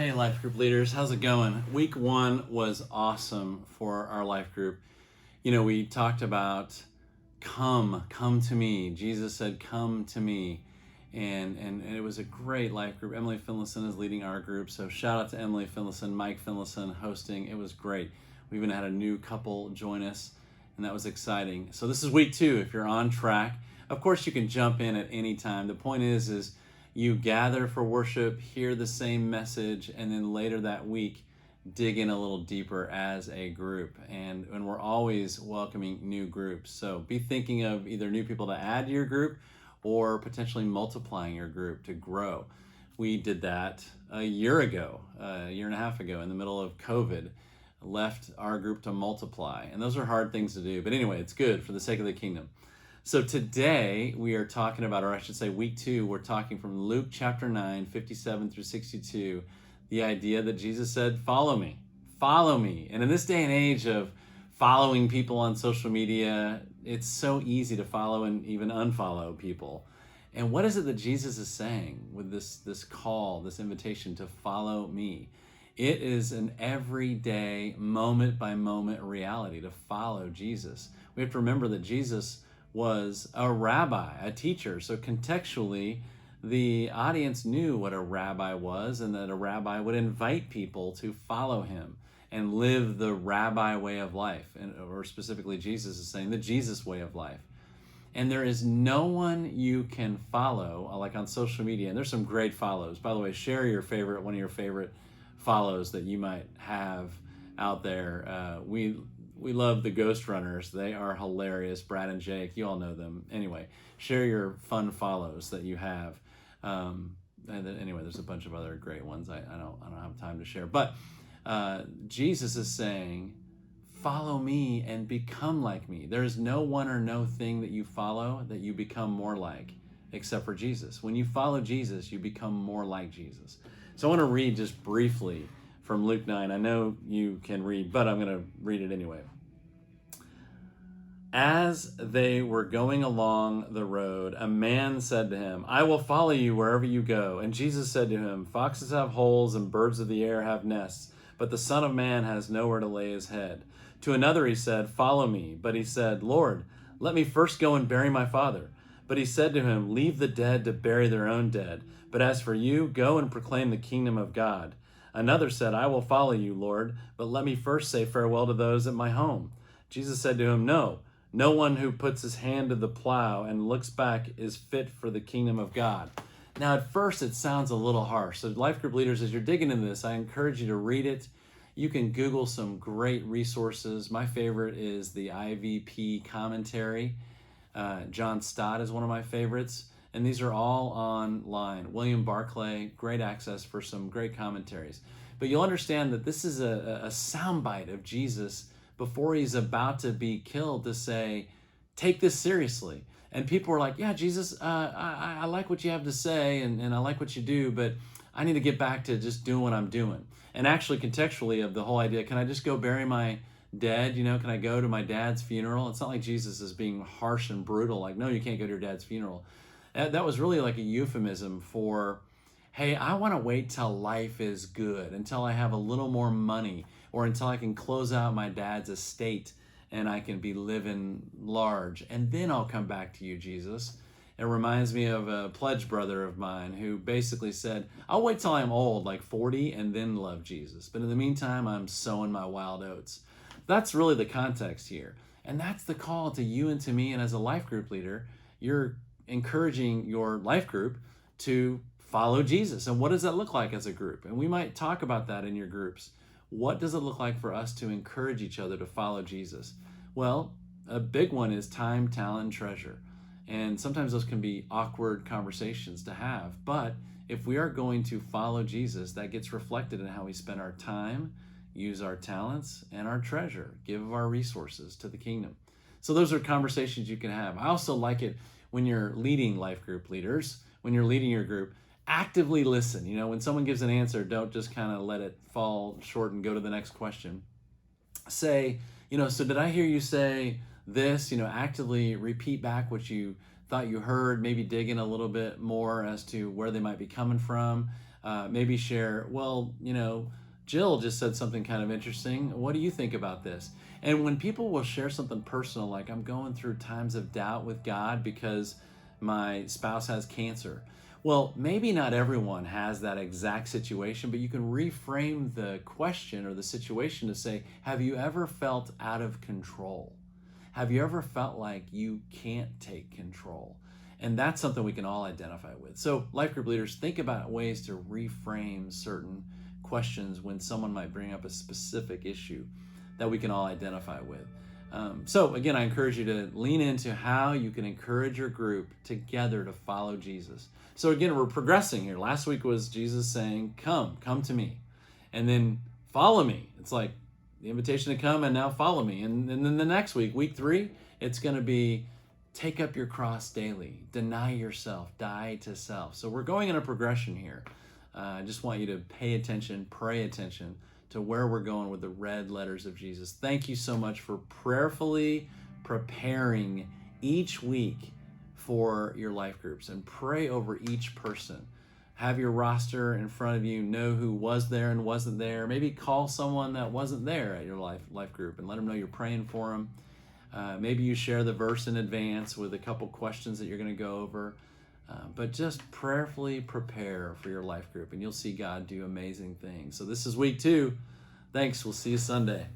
Hey, life group leaders, how's it going? Week one was awesome for our life group. We talked about come to me. Jesus said, come to me. And it was a great life group. Emily Finlayson is leading our group. So shout out to Emily Finlayson, Mike Finlayson hosting. It was great. We even had a new couple join us, and that was exciting. So this is week two. If you're on track, of course you can jump in at any time. The point is you gather for worship, hear the same message, and then later that week, dig in a little deeper as a group. And we're always welcoming new groups. So be thinking of either new people to add to your group or potentially multiplying your group to grow. We did that a year and a half ago in the middle of COVID, left our group to multiply. And those are hard things to do. But anyway, it's good for the sake of the kingdom. So today we are talking about, or I should say week two, we're talking from Luke chapter 9, 57 through 62, the idea that Jesus said, follow me, follow me. And in this day and age of following people on social media, it's so easy to follow and even unfollow people. And what is it that Jesus is saying with this call, this invitation to follow me? It is an everyday, moment by moment reality to follow Jesus. We have to remember that Jesus was a rabbi, a teacher. So contextually, the audience knew what a rabbi was and that a rabbi would invite people to follow him and live the rabbi way of life. Or specifically, Jesus is saying the Jesus way of life. And there is no one you can follow, like on social media. And there's some great follows. By the way, share one of your favorite follows that you might have out there. We love the Ghost Runners. They are hilarious. Brad and Jake, you all know them. Anyway, share your fun follows that you have. And then, anyway, there's a bunch of other great ones. I don't have time to share. But Jesus is saying, follow me and become like me. There is no one or no thing that you follow that you become more like, except for Jesus. When you follow Jesus, you become more like Jesus. So I want to read just briefly from Luke 9. I know you can read, but I'm going to read it anyway. As they were going along the road, a man said to him, I will follow you wherever you go. And Jesus said to him, foxes have holes and birds of the air have nests, but the Son of Man has nowhere to lay his head. To another he said, follow me. But he said, Lord, let me first go and bury my father. But he said to him, leave the dead to bury their own dead. But as for you, go and proclaim the kingdom of God. Another said, I will follow you, Lord, but let me first say farewell to those at my home. Jesus said to him, no one who puts his hand to the plow and looks back is fit for the kingdom of God. Now, at first, it sounds a little harsh. So life group leaders, as you're digging into this, I encourage you to read it. You can Google some great resources. My favorite is the IVP commentary. John Stott is one of my favorites. And these are all online. William Barclay, great access for some great commentaries. But you'll understand that this is a soundbite of Jesus before he's about to be killed to say, take this seriously. And people are like, yeah, Jesus, I like what you have to say and I like what you do, but I need to get back to just doing what I'm doing. And actually, contextually of the whole idea, can I just go bury my dead? Can I go to my dad's funeral? It's not like Jesus is being harsh and brutal, like, no, you can't go to your dad's funeral. That was really like a euphemism for, hey, I want to wait till life is good, until I have a little more money, or until I can close out my dad's estate and I can be living large. And then I'll come back to you, Jesus. It reminds me of a pledge brother of mine who basically said, I'll wait till I'm old, like 40, and then love Jesus. But in the meantime, I'm sowing my wild oats. That's really the context here. And that's the call to you and to me. And as a life group leader, you're encouraging your life group to follow Jesus. And what does that look like as a group? And we might talk about that in your groups. What does it look like for us to encourage each other to follow Jesus? Well, a big one is time, talent, treasure. And sometimes those can be awkward conversations to have. But if we are going to follow Jesus, that gets reflected in how we spend our time, use our talents, and our treasure, give of our resources to the kingdom. So those are conversations you can have. I also like it when you're leading life group leaders, when you're leading your group, actively listen. When someone gives an answer, don't just kind of let it fall short and go to the next question. Say, so did I hear you say this? Actively repeat back what you thought you heard, maybe dig in a little bit more as to where they might be coming from. Maybe share, well, Jill just said something kind of interesting. What do you think about this? And when people will share something personal, like I'm going through times of doubt with God because my spouse has cancer. Well, maybe not everyone has that exact situation, but you can reframe the question or the situation to say, have you ever felt out of control? Have you ever felt like you can't take control? And that's something we can all identify with. So, life group leaders, think about ways to reframe certain questions when someone might bring up a specific issue that we can all identify with. So, again, I encourage you to lean into how you can encourage your group together to follow Jesus. So, again, we're progressing here. Last week was Jesus saying, come to me, and then follow me. It's like the invitation to come and now follow me. And then the next week, week 3, it's going to be take up your cross daily, deny yourself, die to self. So we're going in a progression here. I just want you to pay attention, pray attention to where we're going with the red letters of Jesus. Thank you so much for prayerfully preparing each week for your life groups, and pray over each person. Have your roster in front of you, know who was there and wasn't there. Maybe call someone that wasn't there at your life group and let them know you're praying for them. Maybe you share the verse in advance with a couple questions that you're going to go over. But just prayerfully prepare for your life group, and you'll see God do amazing things. So this is week 2. Thanks. We'll see you Sunday.